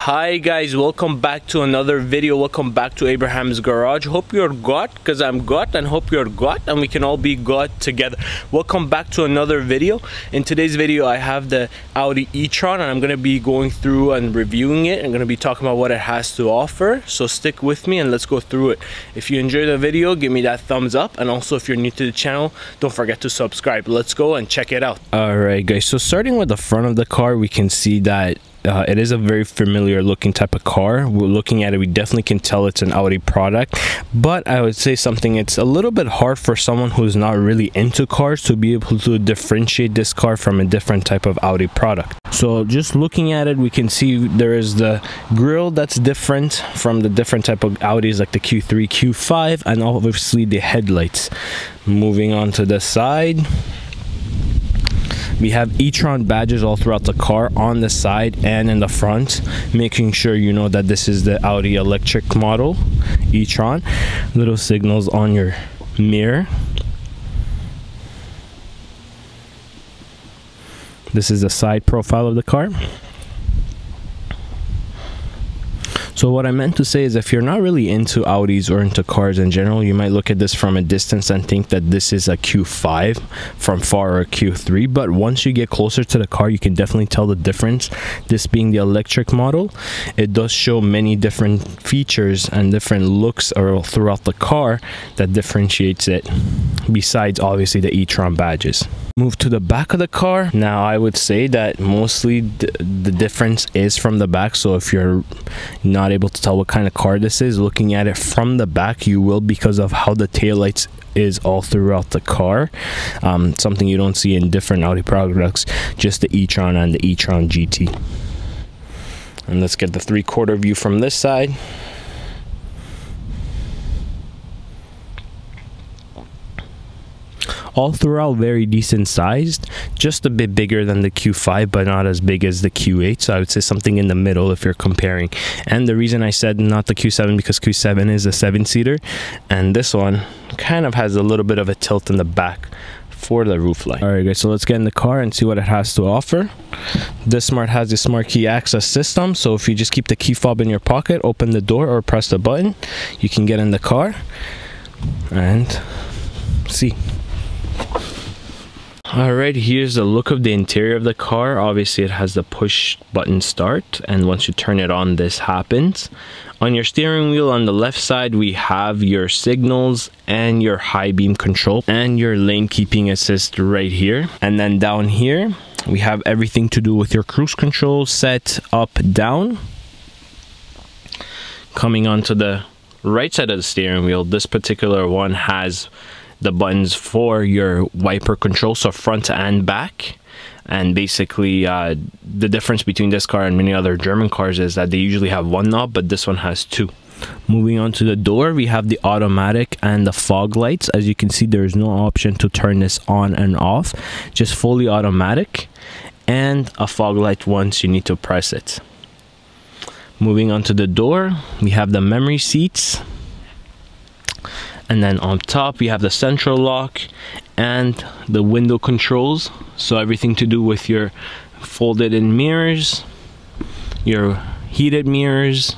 Hi guys, welcome back to another video. Welcome back to Abraham's Garage. Hope you're got, because I'm got, and hope you're got, and we can all be got together. Welcome back to another video. In today's video I have the Audi e-tron, and I'm going to be going through and reviewing it. I'm going to be talking about what it has to offer, so stick with me and let's go through it. If you enjoyed the video, give me that thumbs up, and also if you're new to the channel, don't forget to subscribe. Let's go and check it out. Alright guys, so starting with the front of the car, we can see that it is a very familiar looking type of car. We're looking at it, we definitely can tell it's an Audi product, but I would say something, it's a little bit hard for someone who's not really into cars to be able to differentiate this car from a different type of Audi product. So just looking at it, we can see there is the grille that's different from the different type of Audis like the Q3, Q5, and obviously the headlights. Moving on to the side, we have e-tron badges all throughout the car on the side and in the front, making sure you know that this is the Audi electric model e-tron. Little signals on your mirror. This is the side profile of the car. So what I meant to say is, if you're not really into Audis or into cars in general, you might look at this from a distance and think that this is a Q5 from far, or a Q3, but once you get closer to the car, you can definitely tell the difference. This being the electric model, it does show many different features and different looks throughout the car that differentiates it, besides obviously the e-tron badges. Move to the back of the car. Now I would say that mostly the difference is from the back, so if you're not able to tell what kind of car this is, looking at it from the back, you will, because of how the taillights is all throughout the car. Something you don't see in different Audi products, just the e-tron and the e-tron GT. And let's get the 3/4 view from this side. All throughout very decent sized, just a bit bigger than the Q5 but not as big as the Q8, so I would say something in the middle if you're comparing. And the reason I said not the Q7, because Q7 is a 7-seater and this one kind of has a little bit of a tilt in the back for the roof line. Alright guys, so let's get in the car and see what it has to offer. This Smart has the smart key access system, so if you just keep the key fob in your pocket, open the door or press the button, you can get in the car and see. Alright, here's the look of the interior of the car. Obviously it has the push button start, and once you turn it on, this happens. On your steering wheel on the left side, we have your signals and your high beam control and your lane keeping assist right here. And then down here we have everything to do with your cruise control, set, up, down. Coming onto the right side of the steering wheel, this particular one has the buttons for your wiper control, so front and back. And basically the difference between this car and many other German cars is that they usually have one knob, but this one has two. Moving on to the door, we have the automatic and the fog lights. As you can see, there is no option to turn this on and off, just fully automatic, and a fog light once you need to press it. Moving on to the door, we have the memory seats. And then on top we have the central lock and the window controls, so everything to do with your folded in mirrors, your heated mirrors.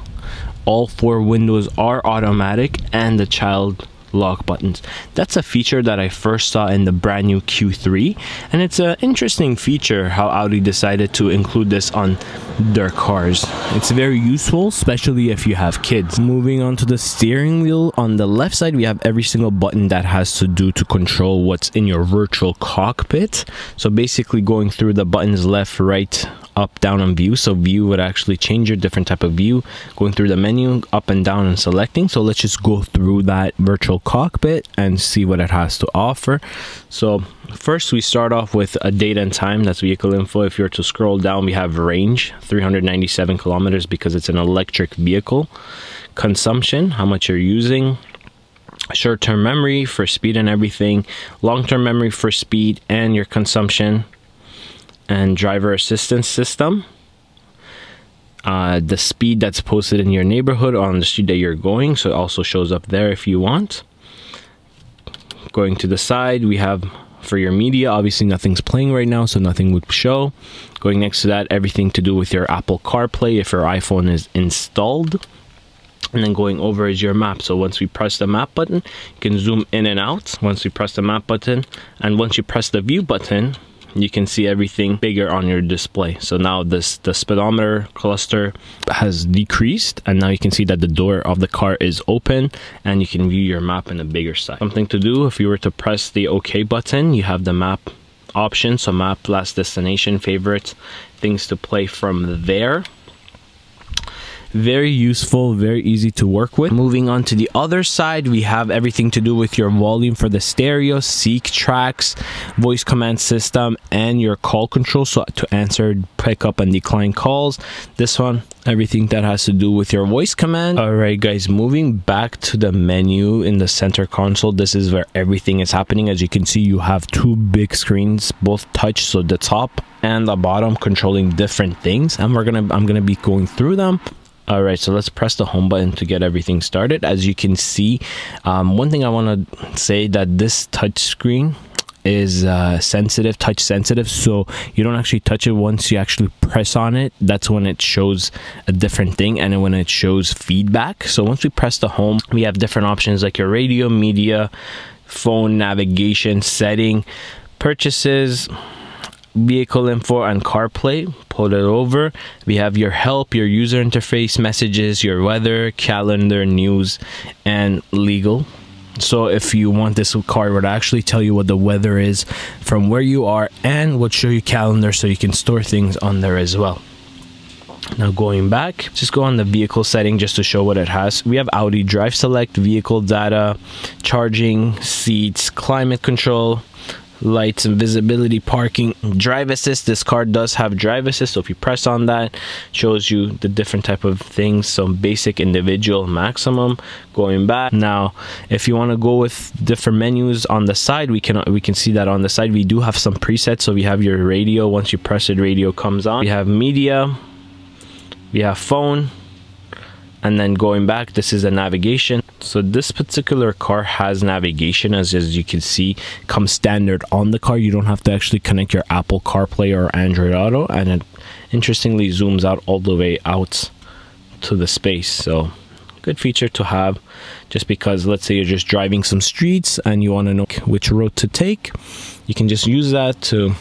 All 4 windows are automatic, and the child lock buttons. That's a feature that I first saw in the brand new Q3, and it's an interesting feature how Audi decided to include this on their cars. It's very useful, especially if you have kids. Moving on to the steering wheel, on the left side we have every single button that has to do to control what's in your virtual cockpit. So basically going through the buttons left, right, up, down, and view. So view would actually change your different type of view, going through the menu, up and down, and selecting. So let's just go through that virtual cockpit and see what it has to offer. So first we start off with a date and time, that's vehicle info. If you're to scroll down, we have range, 397 kilometers, because it's an electric vehicle. Consumption, how much you're using. Short-term memory for speed and everything. Long-term memory for speed and your consumption. And driver assistance system, the speed that's posted in your neighborhood on the street that you're going, so it also shows up there if you want. Going to the side, we have For your media, obviously nothing's playing right now, so nothing would show. Going next to that, everything to do with your Apple CarPlay if your iPhone is installed. And then going over is your map. So once we press the map button, you can zoom in and out. Once we press the map button, and once you press the view button, you can see everything bigger on your display. So now the speedometer cluster has decreased, and now you can see that the door of the car is open and you can view your map in a bigger size. Something to do, if you were to press the OK button, you have the map option. So map, last destination, favorites, things to play from there. Very useful, very easy to work with. Moving on to the other side, we have everything to do with your volume for the stereo, seek tracks, voice command system, and your call control. So to answer, pick up and decline calls. This one, everything that has to do with your voice command. All right, guys, moving back to the menu in the center console, this is where everything is happening. As you can see, you have two big screens, both touch, so the top and the bottom controlling different things, and I'm gonna be going through them. All right, so let's press the home button to get everything started. As you can see, one thing I want to say, that this touch screen is touch sensitive, so you don't actually touch it. Once you actually press on it, that's when it shows a different thing, and when it shows feedback. So once we press the home, we have different options like your radio, media, phone, navigation, setting, purchases, vehicle info, and CarPlay. Pull it over, we have your help, your user interface, messages, your weather, calendar, news, and legal. So if you want, this car would actually tell you what the weather is from where you are, and would show you calendar, so you can store things on there as well. Now going back, just go on the vehicle setting just to show what it has. We have Audi drive select, vehicle data, charging, seats, climate control, lights and visibility, parking, drive assist. This car does have drive assist, so if you press on that, shows you the different type of things. So basic, individual, maximum. Going back now, if you want to go with different menus on the side, we can see that on the side we do have some presets. So we have your radio. Once you press it, radio comes on. We have media, we have phone, and then going back, this is a navigation. So this particular car has navigation, as you can see, comes standard on the car. You don't have to actually connect your Apple CarPlay or Android Auto, and it interestingly zooms out all the way out to the space. So good feature to have, just because let's say you're just driving some streets and you want to know which road to take, you can just use that to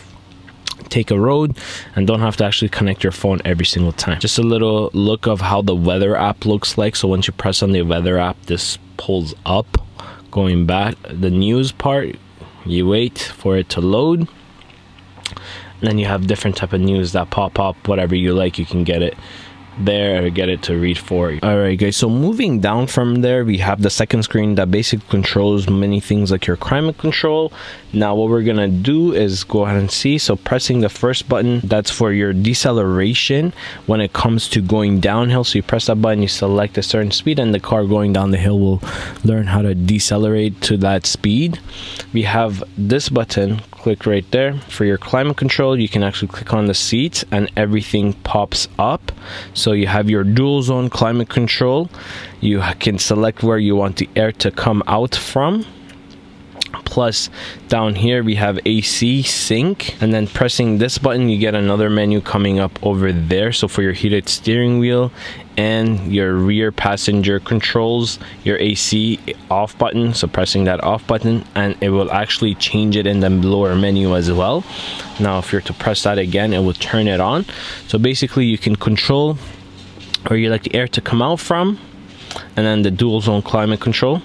take a road and don't have to actually connect your phone every single time. Just a little look of how the weather app looks like. So once you press on the weather app, this pulls up. Going back, the news part, you wait for it to load, and then you have different type of news that pop up. Whatever you like, you can get it there or get it to read for you. All right, guys, so moving down from there, we have the second screen that basically controls many things like your climate control. Now what we're gonna do is go ahead and see. So pressing the first button, that's for your deceleration when it comes to going downhill. So you press that button, you select a certain speed, and the car going down the hill will learn how to decelerate to that speed. We have this button, click right there. For your climate control, you can actually click on the seat and everything pops up. So you have your dual zone climate control. You can select where you want the air to come out from. Plus down here we have AC sync, and then pressing this button you get another menu coming up over there. So for your heated steering wheel and your rear passenger controls, your AC off button, so pressing that off button and it will actually change it in the lower menu as well. Now if you're to press that again, it will turn it on. So basically you can control where you like the air to come out from, and then the dual zone climate control,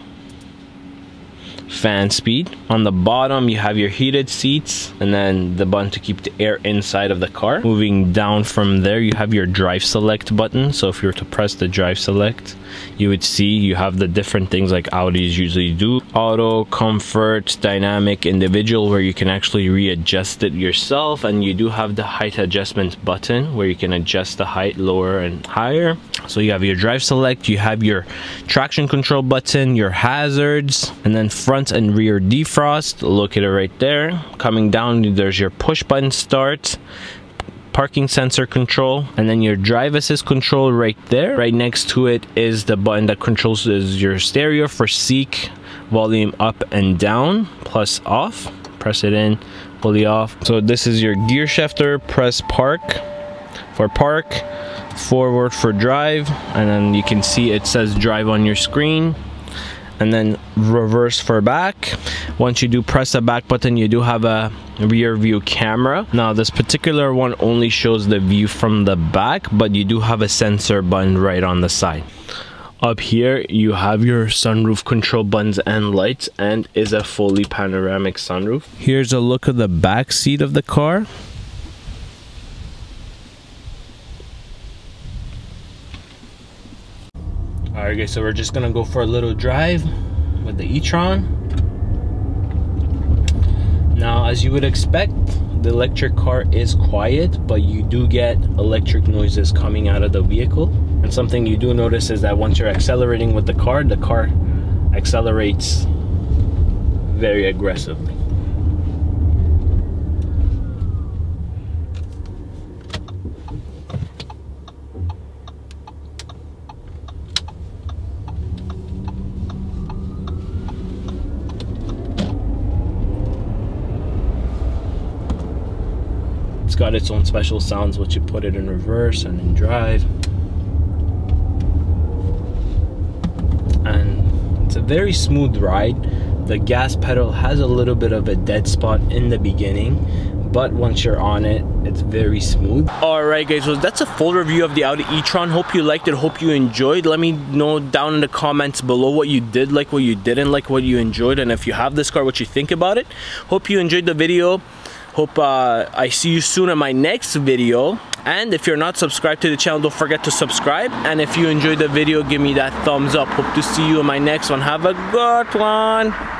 fan speed. On the bottom you have your heated seats, and then the button to keep the air inside of the car. Moving down from there, you have your drive select button. So if you were to press the drive select, you would see you have the different things like Audis usually do: auto, comfort, dynamic, individual, where you can actually readjust it yourself. And you do have the height adjustment button where you can adjust the height lower and higher. So you have your drive select, you have your traction control button, your hazards, and then front and rear defrost, located right there. Coming down, there's your push button start, parking sensor control, and then your drive assist control right there. Right next to it is the button that controls your stereo for seek, volume up and down, plus off. press it in, pulley off. So this is your gear shifter. Press park for park, forward for drive, and then you can see it says drive on your screen, and then reverse for back. Once you do press the back button, you do have a rear view camera. Now this particular one only shows the view from the back, but you do have a sensor button right on the side. Up here you have your sunroof control buttons and lights, and is a fully panoramic sunroof. Here's a look of the back seat of the car. Alright guys, so we're just gonna go for a little drive with the e-tron. Now, as you would expect, the electric car is quiet, but you do get electric noises coming out of the vehicle. And something you do notice is that once you're accelerating with the car accelerates very aggressively. It's got its own special sounds once you put it in reverse and in drive. And it's a very smooth ride. The gas pedal has a little bit of a dead spot in the beginning, but once you're on it, it's very smooth. Alright guys, so that's a full review of the Audi e-tron. Hope you liked it, hope you enjoyed. Let me know down in the comments below what you did like, what you didn't like, what you enjoyed, and if you have this car, what you think about it. Hope you enjoyed the video. Hope I see you soon in my next video. And if you're not subscribed to the channel, don't forget to subscribe. And if you enjoyed the video, give me that thumbs up. Hope to see you in my next one. Have a good one.